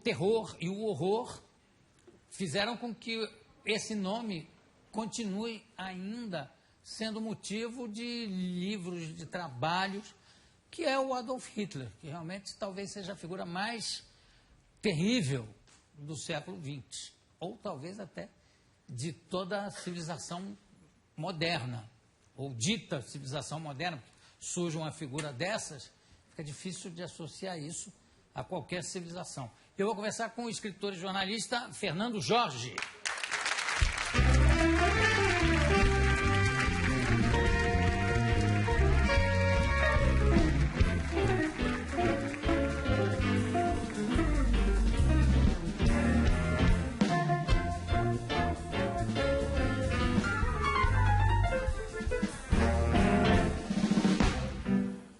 terror e o horror fizeram com que esse nome continue ainda sendo motivo de livros, de trabalhos, que é o Adolf Hitler, que realmente talvez seja a figura mais terrível do século XX, ou talvez até de toda a civilização moderna, ou dita civilização moderna. Surge uma figura dessas, fica difícil de associar isso a qualquer civilização. Eu vou conversar com o escritor e jornalista Fernando Jorge.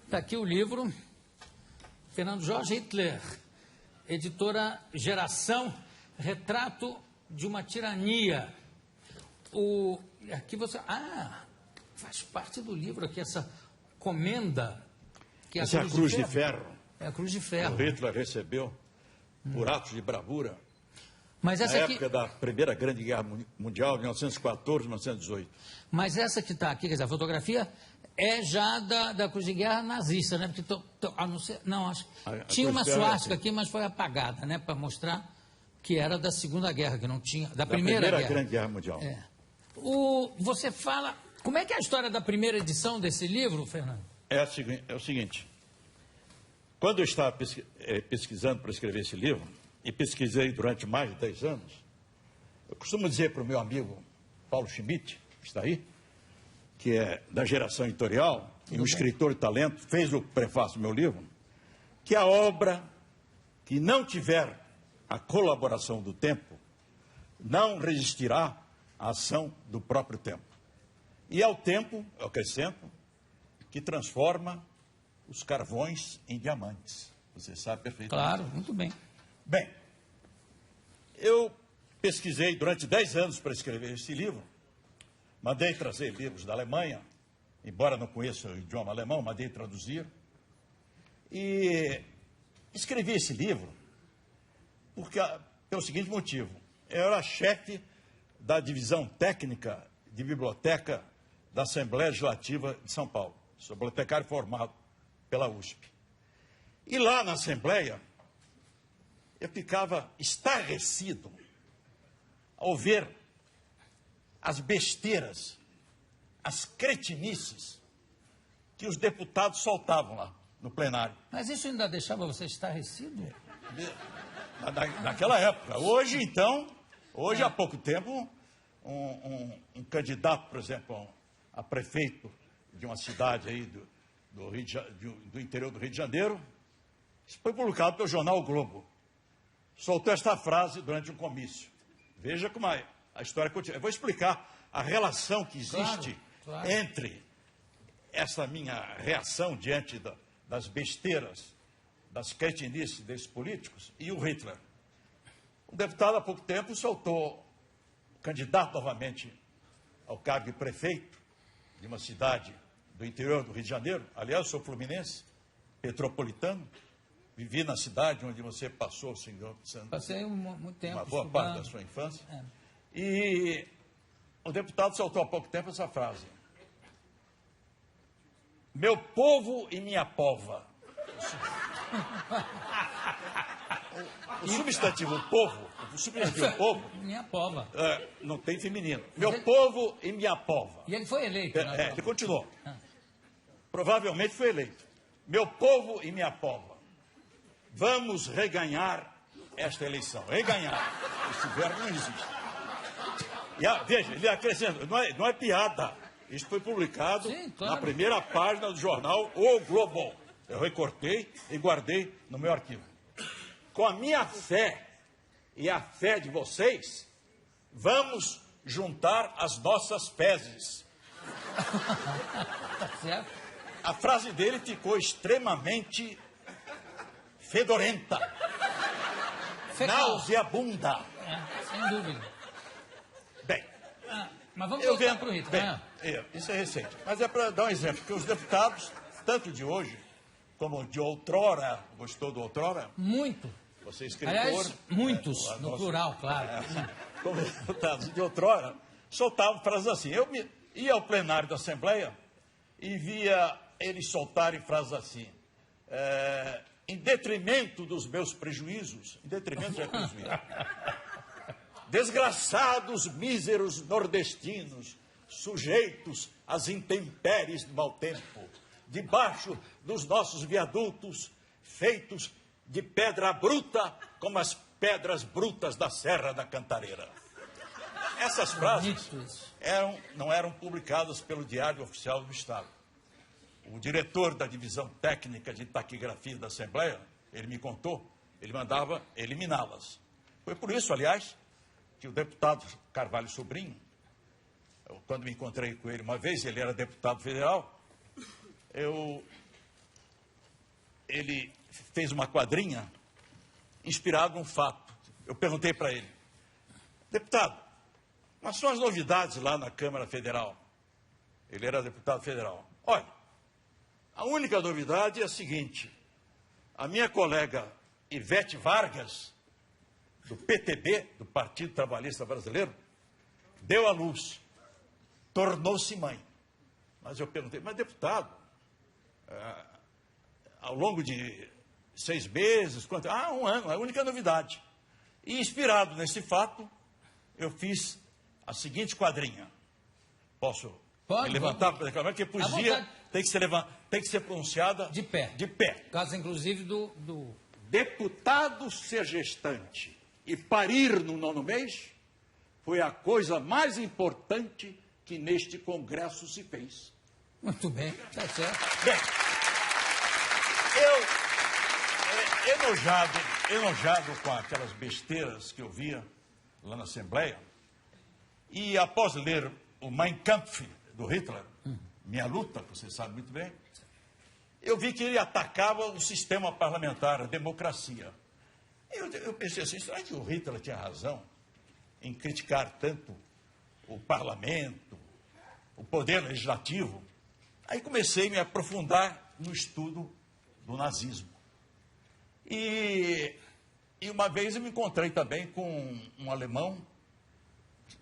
Está aqui o livro, Fernando Jorge Hitler, editora Geração, Retrato de uma Tirania. Aqui você... faz parte do livro aqui, essa comenda. Que essa é a Cruz de Ferro. É a Cruz de Ferro. O Hitler recebeu por atos de bravura. Mas essa na aqui... época da Primeira Grande Guerra Mundial, 1914, 1918. Mas essa que está aqui, quer dizer, a fotografia é já da Cruz de Guerra nazista, né? Porque acho tinha uma suástica aqui, mas foi apagada, né? Para mostrar que era da Segunda Guerra, que não tinha... Da Primeira Grande Guerra Mundial. Você fala... Como é que é a história da primeira edição desse livro, Fernando? É o seguinte. Quando eu estava pesquisando para escrever esse livro, e pesquisei durante mais de 10 anos, eu costumo dizer para o meu amigo Paulo Schmidt, que está aí, que é da Geração Editorial, e um escritor de talento, fez o prefácio do meu livro, que a obra que não tiver a colaboração do tempo não resistirá à ação do próprio tempo. E é o tempo, eu acrescento, que transforma os carvões em diamantes. Você sabe perfeitamente. Claro, muito bem. Bem, eu pesquisei durante 10 anos para escrever esse livro. Mandei trazer livros da Alemanha, embora não conheça o idioma alemão, mandei traduzir. E escrevi esse livro pelo seguinte motivo. Eu era chefe da divisão técnica de biblioteca da Assembleia Legislativa de São Paulo. Sou bibliotecário formado pela USP. E lá na Assembleia, eu ficava estarrecido ao ver as besteiras, as cretinices que os deputados soltavam lá no plenário. Mas isso ainda deixava você estarrecido? Naquela época. Hoje, então, há pouco tempo, um candidato, por exemplo, a prefeito de uma cidade aí do interior do Rio de Janeiro, isso foi publicado pelo jornal O Globo. Soltou esta frase durante um comício. Veja como a história continua. Eu vou explicar a relação que existe entre essa minha reação diante das besteiras, das cretinices desses políticos e o Hitler. Um deputado há pouco tempo soltou, candidato novamente ao cargo de prefeito de uma cidade do interior do Rio de Janeiro. Aliás, eu sou fluminense, petropolitano. Vivi na cidade onde você passou, senhor. Passei muito tempo. Uma boa parte da sua infância. E o deputado soltou há pouco tempo essa frase. Meu povo e minha pova. O substantivo povo, minha pova. Não tem feminino. Meu povo e minha pova. E ele foi eleito. Ele continuou. Provavelmente foi eleito. Meu povo e minha pova. Vamos reganhar esta eleição. Reganhar. Esse verbo não existe. Veja, ele acrescenta, não é piada. Isso foi publicado na primeira página do jornal O Globo. Eu recortei e guardei no meu arquivo. Com a minha fé e a fé de vocês, vamos juntar as nossas fezes. Tá certo? A frase dele ficou extremamente fedorenta, nauseabunda. Sem dúvida. Bem, mas vamos voltar para o Hitler. Isso é recente. Mas é para dar um exemplo, que os deputados, tanto de hoje como de outrora, gostou do outrora? Muito. você é escritor. Aliás, muitos, no plural, claro. Como deputados de outrora, soltavam frases assim. Eu ia ao plenário da Assembleia e via eles soltarem frases assim. Em detrimento dos meus prejuízos, em detrimento já é prejuízo. Desgraçados, míseros nordestinos, sujeitos às intempéries do mau tempo, debaixo dos nossos viadutos, feitos de pedra bruta, como as pedras brutas da Serra da Cantareira. Essas frases não eram publicadas pelo Diário Oficial do Estado. O diretor da Divisão Técnica de Taquigrafia da Assembleia, ele me contou, ele mandava eliminá-las. Foi por isso, aliás, que o deputado Carvalho Sobrinho, quando me encontrei com ele uma vez, ele era deputado federal, ele fez uma quadrinha inspirado num fato. Eu perguntei para ele, deputado, quais são as novidades lá na Câmara Federal? Ele era deputado federal. Olha, a única novidade é a seguinte, a minha colega Ivete Vargas, do PTB, do Partido Trabalhista Brasileiro, deu à luz, tornou-se mãe. Mas eu perguntei, mas deputado, ao longo de 6 meses, quanto? 1 ano, é a única novidade. E inspirado nesse fato, eu fiz a seguinte quadrinha. Posso me levantar para declamar? Porque poesia tem que ser pronunciada de pé. De pé. Caso, inclusive, do... Deputado ser gestante e parir no 9º mês foi a coisa mais importante que neste Congresso se fez. Muito bem, está certo. Bem, eu, enojado com aquelas besteiras que eu via lá na Assembleia, e após ler o Mein Kampf do Hitler, Minha Luta, que você sabe muito bem, eu vi que ele atacava o sistema parlamentar, a democracia. Eu pensei assim, será que o Hitler tinha razão em criticar tanto o parlamento, o poder legislativo? Aí comecei a me aprofundar no estudo do nazismo. E uma vez eu me encontrei também com um alemão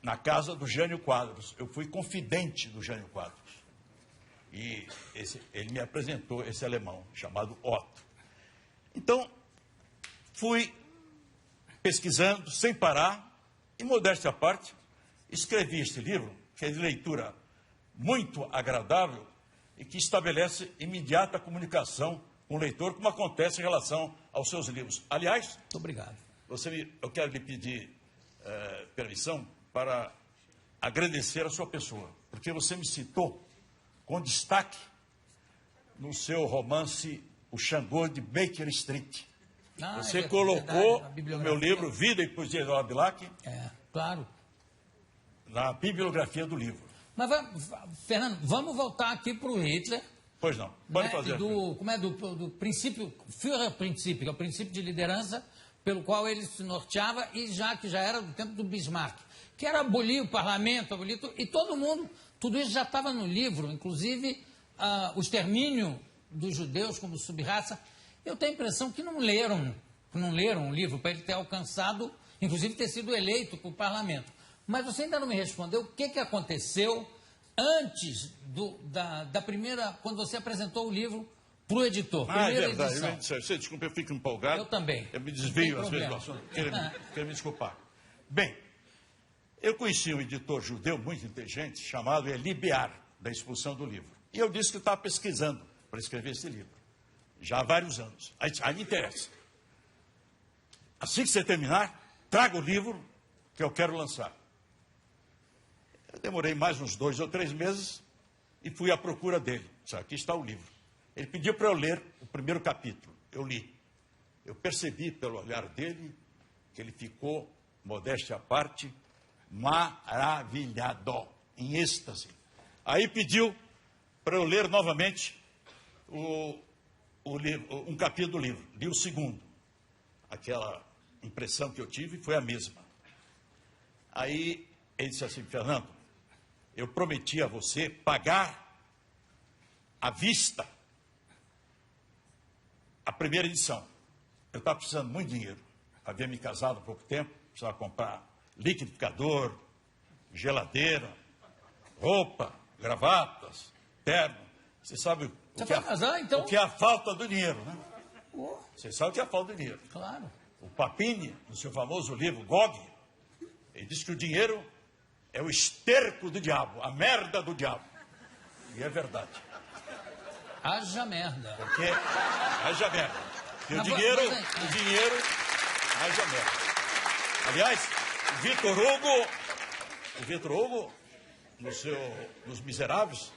na casa do Jânio Quadros. Eu fui confidente do Jânio Quadros. E ele me apresentou esse alemão, chamado Otto. Então, fui pesquisando sem parar, e modéstia à parte, escrevi este livro, que é de leitura muito agradável e que estabelece imediata comunicação com o leitor, como acontece em relação aos seus livros. Aliás, muito obrigado. Eu quero lhe pedir permissão para agradecer a sua pessoa, porque você me citou com destaque no seu romance O Xangô de Baker Street. Você colocou no meu livro Vida e Poesia de Olavo Bilac, claro, na bibliografia do livro. Mas, Fernando, vamos voltar aqui para o Hitler. Pois não, pode fazer. Do princípio, Führerprinzip, que é o princípio de liderança pelo qual ele se norteava, e já era do tempo do Bismarck, que era abolir o parlamento, e todo mundo, tudo isso já estava no livro, inclusive o extermínio dos judeus como subraça. Eu tenho a impressão que não leram o livro para ele ter alcançado, inclusive ter sido eleito para o parlamento. Mas você ainda não me respondeu o que aconteceu antes da primeira, quando você apresentou o livro para o editor. É verdade. Desculpa, eu fico empolgado. Eu também. Eu me desvio às vezes do assunto. Quero me desculpar. Bem, eu conheci um editor judeu muito inteligente, chamado Eli Bear, da expulsão do livro. E eu disse que estava pesquisando para escrever esse livro. Já há vários anos. Aí me interessa. Assim que você terminar, traga o livro que eu quero lançar. Eu demorei mais uns 2 ou 3 meses e fui à procura dele. Aqui está o livro. Ele pediu para eu ler o primeiro capítulo. Eu li. Eu percebi pelo olhar dele que ele ficou, modéstia à parte, maravilhado, em êxtase. Aí pediu para eu ler novamente um capítulo do livro. Li o segundo. Aquela impressão que eu tive foi a mesma. Aí ele disse assim, Fernando, eu prometi a você pagar à vista a primeira edição. Eu estava precisando muito de dinheiro. havia me casado há pouco tempo, precisava comprar liquidificador, geladeira, roupa, gravatas, terno. Você sabe Você vai casar, então? o que é a falta do dinheiro, né? Oh, Você sabe o que é a falta do dinheiro. claro. O Papini, no seu famoso livro Gog, ele diz que o dinheiro é o esterco do diabo, a merda do diabo. E é verdade. Haja merda. Porque haja merda. Porque o Mas, dinheiro, haja merda. Aliás, o Vitor Hugo, nos Miseráveis,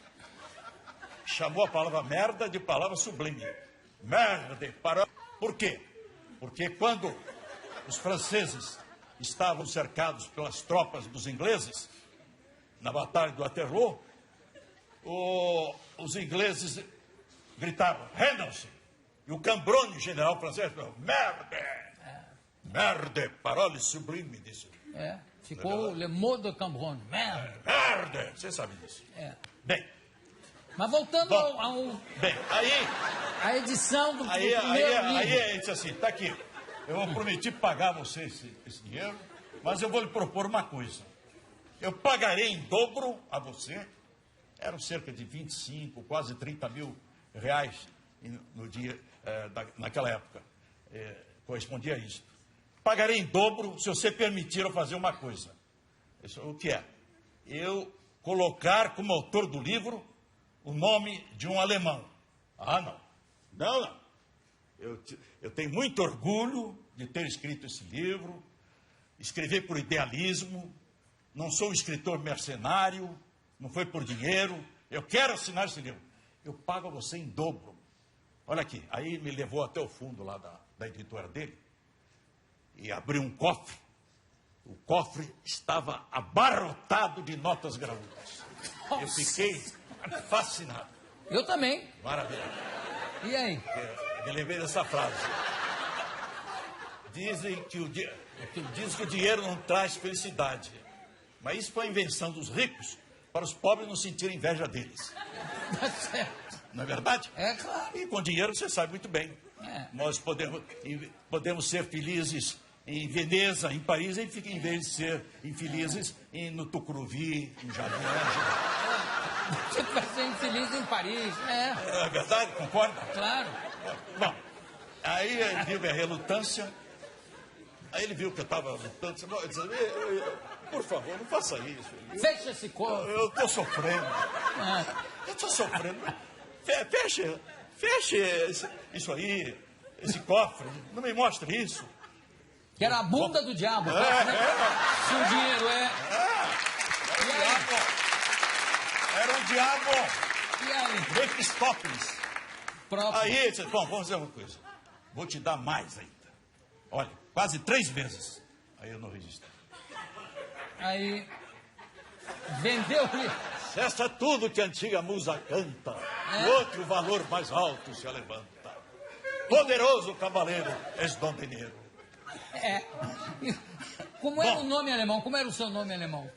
chamou a palavra merda de palavra sublime. Merda, para... Por quê? Porque quando os franceses estavam cercados pelas tropas dos ingleses, na Batalha do Waterloo, os ingleses gritavam, rendam-se. E o Cambronne, general francês, falou, merde, parole sublime, disse. Ficou Le Mot de Cambronne. Merda. Merde, você sabe disso. Bem. Mas voltando Bem, aí... a edição do Aí primeiro livro. ele disse assim, tá aqui, eu prometi pagar você esse dinheiro, mas eu vou lhe propor uma coisa. Eu pagarei em dobro a você, eram cerca de 25, quase 30 mil reais no dia, naquela época, correspondia a isso. Pagarei em dobro se você permitir eu fazer uma coisa. O que é? Eu colocar como autor do livro o nome de um alemão. Ah, não. Não. Eu tenho muito orgulho de ter escrito esse livro, escrever por idealismo, não sou um escritor mercenário, não foi por dinheiro, eu quero assinar esse livro. Eu pago a você em dobro. Olha aqui, aí me levou até o fundo lá da editora dele e abriu um cofre. O cofre estava abarrotado de notas graúdas. Nossa. Eu fiquei fascinado. Eu também. Maravilha. E aí? Me lembrei dessa frase. Dizem que o dinheiro não traz felicidade. Mas isso foi a invenção dos ricos para os pobres não sentirem inveja deles. Tá certo. Não é verdade? É claro. E com dinheiro você sabe muito bem. Nós podemos ser felizes em Veneza, em Paris, em vez de ser infelizes no Tucuruvi, em Jardim Ângela. Você vai ser infeliz em Paris. É verdade? Concorda? Claro. Bom, aí ele viu minha relutância. Aí ele viu que eu estava lutando. Ele disse, por favor, não faça isso. Fecha esse corpo. Eu estou sofrendo. Eu estou sofrendo. Feche isso aí, esse cofre. Não me mostre isso. Que era a bunda do diabo. Se o dinheiro Era o diabo. E aí? Mefistófeles. Próprio. Aí ele disse, bom, vamos fazer uma coisa. Vou te dar mais ainda. Olha, quase 3 vezes. Aí eu não resisti. Aí vendeu o livro. Cessa tudo que a antiga musa canta. E outro valor mais alto se levanta. Poderoso cavaleiro, és Dom Dinheiro. Como era o nome alemão? Como era o seu nome alemão?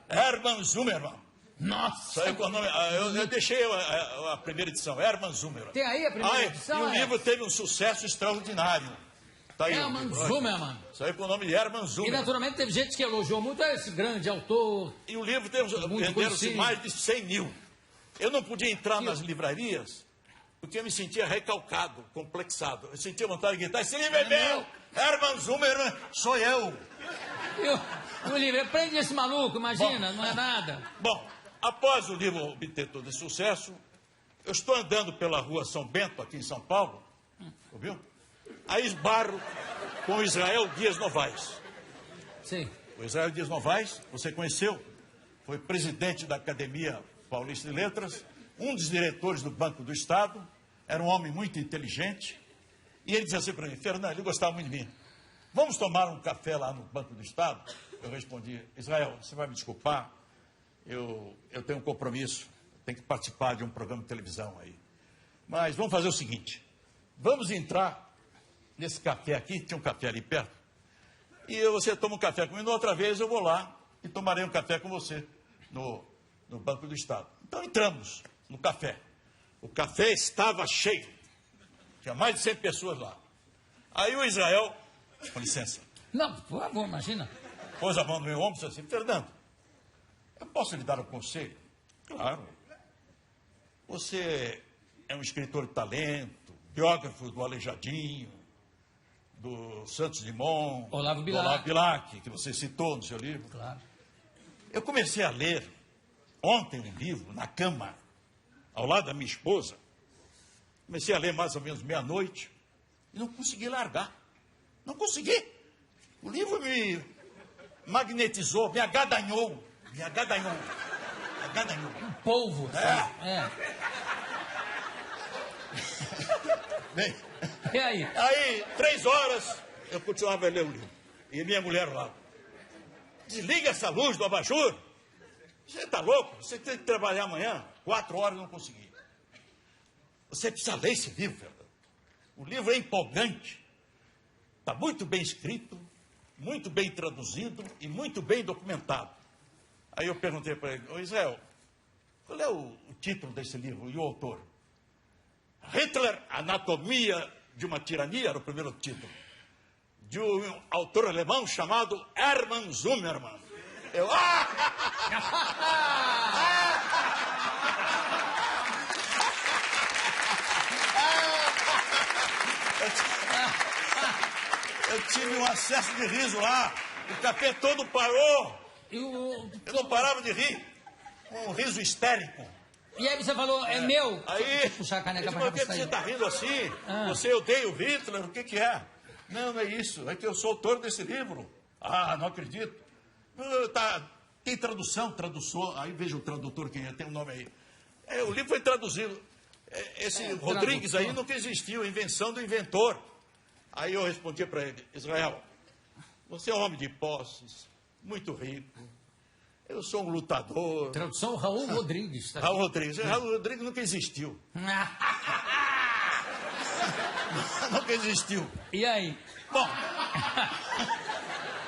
Hermann Zimmermann. Nossa! Saiu com o nome, eu deixei a primeira edição, Hermann Zimmermann. Tem aí a primeira edição? E o livro teve um sucesso extraordinário. Tá aí, Hermann Zimmermann. Saiu com o nome de Hermann Zimmermann. E naturalmente teve gente que elogiou muito esse grande autor. E o livro venderam-se mais de 100 mil. Eu não podia entrar nas livrarias porque eu me sentia recalcado, complexado. Eu sentia vontade de gritar, esse livro é meu! Hermann Zimmermann, sou eu! E o livro, prende esse maluco, imagina, não é nada. Bom, após o livro obter todo esse sucesso, eu estou andando pela rua São Bento, aqui em São Paulo, ouviu? Aí esbarro com o Israel Dias Novaes. Sim. O Israel Dias Novaes, você conheceu, foi presidente da Academia Paulista de Letras, um dos diretores do Banco do Estado, era um homem muito inteligente, e ele dizia assim para mim, Fernando, ele gostava muito de mim, vamos tomar um café lá no Banco do Estado? Eu respondi, Israel, você vai me desculpar, eu tenho um compromisso, tenho que participar de um programa de televisão aí, mas vamos fazer o seguinte, vamos entrar nesse café aqui, tinha um café ali perto, e você toma um café comigo, outra vez eu vou lá e tomarei um café com você no Banco do Estado. Então entramos no café. O café estava cheio. Tinha mais de 100 pessoas lá. Aí o Israel Com licença. Não, por favor, imagina. Pôs a mão no meu ombro e disse assim, Fernando, eu posso lhe dar um conselho? Claro. Você é um escritor de talento, biógrafo do Aleijadinho, do Santos Dumont, Olavo do Bilac. Olavo Bilac, que você citou no seu livro. Claro. Eu comecei a ler ontem um livro, na cama, ao lado da minha esposa. Comecei a ler mais ou menos meia-noite e não consegui largar. Não consegui. O livro me magnetizou, me agadanhou. Me agadanhou. Agadanhou. Um polvo. É. Bem, E aí? aí, 3 horas, eu continuava a ler o livro. E minha mulher lá. Desliga essa luz do abajur. Você está louco? Você tem que trabalhar amanhã. 4 horas não consegui. Você precisa ler esse livro, Fernando. O livro é empolgante. Está muito bem escrito, muito bem traduzido e muito bem documentado. Aí eu perguntei para ele, ô Israel, qual é o título desse livro e o autor? Hitler, Anatomia de uma Tirania, era o primeiro título. De um autor alemão chamado Hermann Zimmermann. Eu, eu tive um acesso de riso lá. O café todo parou. Eu não parava de rir. Um riso histérico. E aí você falou, é meu. Aí, Puxar a caneca ele pra falou, cá por que pra você sair. está rindo assim? Você odeia o Hitler? O que é? Não, não é isso. É que eu sou autor desse livro. Ah, não acredito. Tem tradução, tradutor. Aí veja o tradutor, quem é, tem um nome aí. O livro foi traduzido. Esse Rodrigues tradutor. aí nunca existiu, invenção do inventor. Aí eu respondi para ele, Israel, você é um homem de posses, muito rico. Eu sou um lutador. Tradução Raul Rodrigues. Tá? Raul Rodrigues. Raul Rodrigues nunca existiu. Nunca existiu. E aí? Bom,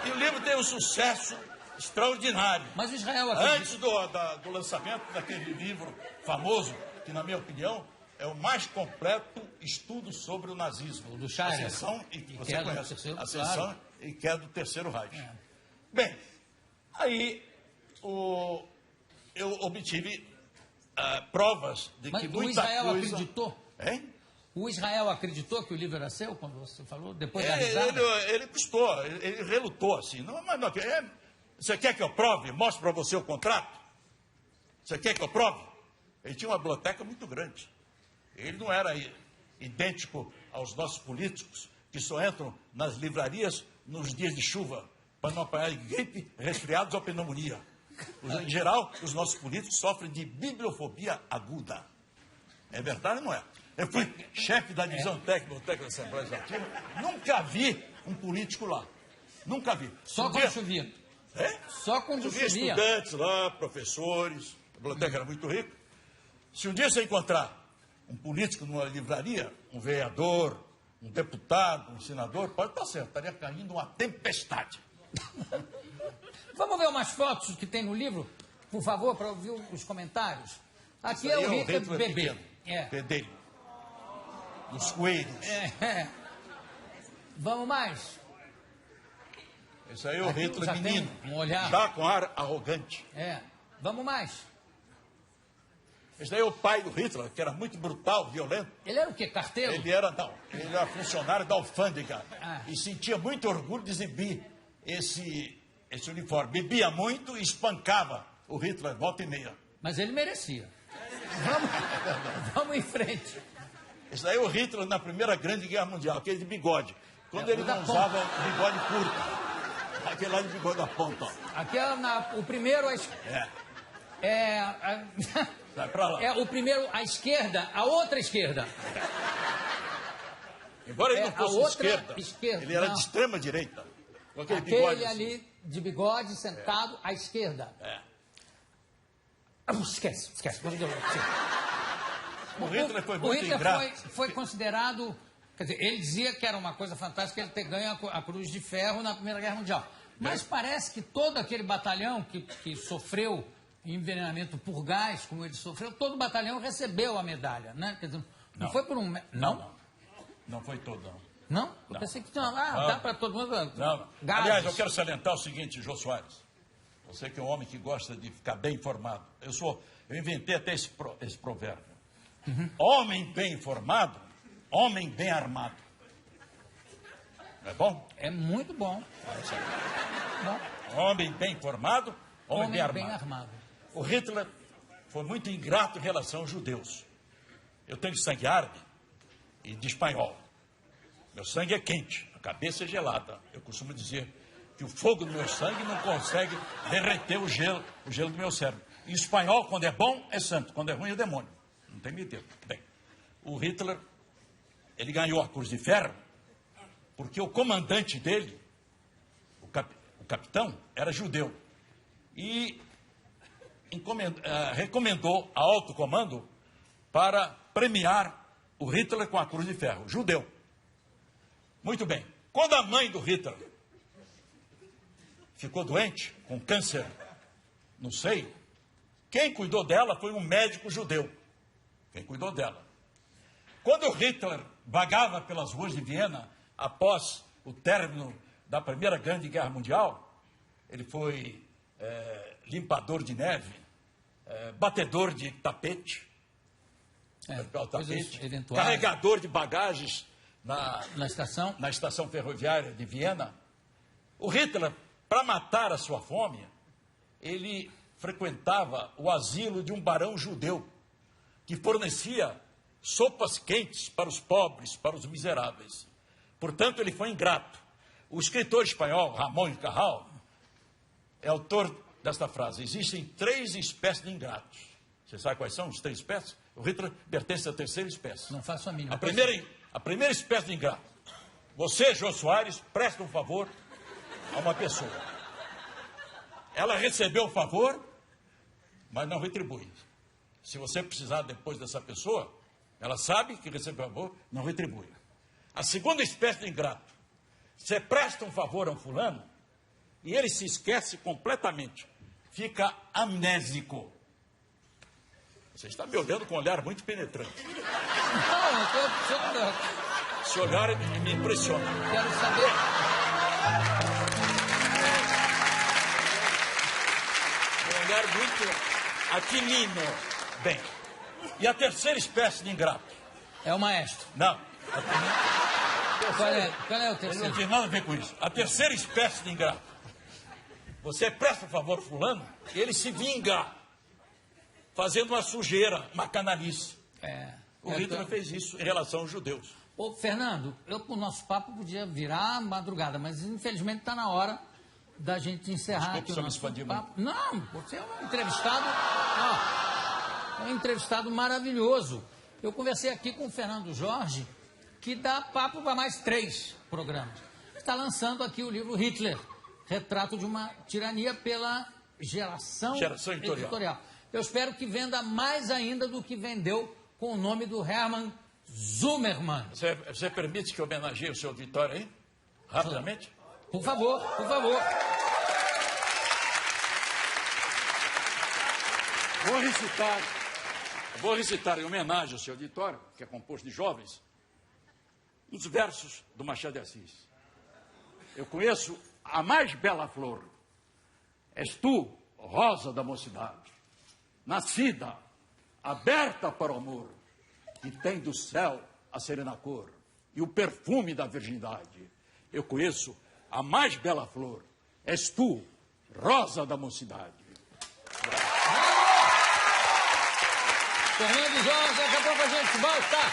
e o livro tem um sucesso extraordinário. Mas o Israel Antes do lançamento daquele livro famoso, que na minha opinião é o mais completo estudo sobre o nazismo. O do Scherer. Ascensão e você queda do conhece. terceiro, Ascensão claro. e queda do Terceiro Reich. Bem, aí eu obtive provas de Mas que o muita Israel coisa... acreditou? Hein? O Israel acreditou que o livro era seu, quando você falou, depois da risada? Ele custou, ele relutou assim. Não, mas não, você quer que eu prove? Mostre para você o contrato? Você quer que eu prove? Ele tinha uma biblioteca muito grande. Ele não era idêntico aos nossos políticos, que só entram nas livrarias nos dias de chuva, para não apanhar gripe, resfriados ou pneumonia. Em geral, os nossos políticos sofrem de bibliofobia aguda. É verdade ou não é? Eu fui chefe da divisão técnica da Assembleia Legislativa, nunca vi um político lá. Nunca vi. Só quando chovia. Só quando chovia. chovia. Estudantes lá, professores, a biblioteca era muito rica. Se um dia você encontrar um político numa livraria, um vereador, um deputado, um senador, pode estar certo, estaria caindo uma tempestade. Vamos ver umas fotos que tem no livro, por favor, para ouvir os comentários. Aqui é o Hitler bebê. Pedelho. Dos coelhos. Vamos mais. Esse aí é o Aqui Hitler já menino. tem um olhar. Já com ar arrogante. Vamos mais. Esse aí é o pai do Hitler, que era muito brutal, violento. Ele era o quê? Carteiro? Ele era funcionário da alfândega. E sentia muito orgulho de exibir esse uniforme. Bebia muito e espancava o Hitler volta e meia. Mas ele merecia. Vamos em frente. Esse aí é o Hitler na Primeira Grande Guerra Mundial, aquele de bigode. Quando ele não usava bigode curto. Aquele lá de bigode da ponta. Ó. Aqui é o primeiro... Vai pra lá. É o primeiro à esquerda, a outra esquerda. Embora ele não fosse esquerda, ele era de extrema direita. Com aquele bigode ali de bigode sentado à esquerda. Esquece. O Hitler foi muito Hitler ingrato. foi considerado... Quer dizer, ele dizia que era uma coisa fantástica ele ter ganho a Cruz de Ferro na Primeira Guerra Mundial. Mas parece que todo aquele batalhão que sofreu envenenamento por gás, como ele sofreu, todo o batalhão recebeu a medalha, né? Quer dizer, não foi por um... Não foi todo, não. Não? Eu pensei que tinha. Dá para todo mundo. Não. Gases. Aliás, eu quero salientar o seguinte, Jô Soares. Você que é um homem que gosta de ficar bem informado. Eu inventei até esse provérbio. Homem bem informado, homem bem armado. Não é bom? É muito bom. Bom. Homem bem informado, homem bem armado. Bem armado. O Hitler foi muito ingrato em relação aos judeus. Eu tenho sangue árabe e de espanhol. Meu sangue é quente, a cabeça é gelada. Eu costumo dizer que o fogo do meu sangue não consegue derreter o gelo do meu cérebro. Em espanhol, quando é bom, é santo. Quando é ruim, é demônio. Não tem medo. Bem, o Hitler, ele ganhou a Cruz de Ferro porque o comandante dele, o capitão, era judeu. E recomendou ao alto comando para premiar o Hitler com a Cruz de Ferro, judeu. Muito bem. Quando a mãe do Hitler ficou doente, com câncer no seio, quem cuidou dela foi um médico judeu. Quem cuidou dela. Quando o Hitler vagava pelas ruas de Viena, após o término da Primeira Grande Guerra Mundial, ele foi limpador de neve, batedor de tapete, carregador de bagagens na estação ferroviária de Viena. O Hitler, para matar a sua fome, ele frequentava o asilo de um barão judeu, que fornecia sopas quentes para os pobres, para os miseráveis. Portanto, ele foi ingrato. O escritor espanhol Ramón y Cajal é autor desta frase: existem 3 espécies de ingratos. Você sabe quais são as 3 espécies? O Hitler pertence à terceira espécie. Não faço a mínima. A primeira espécie de ingrato. Você, Jô Soares, presta um favor a uma pessoa. Ela recebeu o favor, mas não retribui. Se você precisar depois dessa pessoa, ela sabe que recebeu o favor, não retribui. A segunda espécie de ingrato. Você presta um favor a um fulano e ele se esquece completamente. Fica amnésico. Você está me olhando com um olhar muito penetrante. Não, eu estou... Esse olhar me impressiona. Quero saber... Um olhar muito aquilino. Bem, e a terceira espécie de ingrato? É o maestro. Não. Qual é o terceiro? Não tem nada a ver com isso. A terceira espécie de ingrato. Você presta um favor fulano, ele se vinga, fazendo uma sujeira, uma canalice. O Hitler fez isso em relação aos judeus. Ô, Fernando, o nosso papo podia virar madrugada, mas infelizmente está na hora da gente encerrar aqui o nosso papo. Não, você é um entrevistado, um entrevistado maravilhoso. Eu conversei aqui com o Fernando Jorge, que dá papo para mais 3 programas. Está lançando aqui o livro Hitler, Retrato de uma Tirania pela Geração Editorial. Eu espero que venda mais ainda do que vendeu com o nome do Hermann Zimmermann. Você permite que eu homenageie o seu auditório aí? Rapidamente? Por favor, por favor. Vou recitar em homenagem ao seu auditório, que é composto de jovens, os versos do Machado de Assis. Eu conheço a mais bela flor. És tu, rosa da mocidade, nascida, aberta para o amor, que tem do céu a serena cor e o perfume da virgindade. Eu conheço a mais bela flor. És tu, rosa da mocidade. Fernando Jorge, daqui a pouco a gente volta.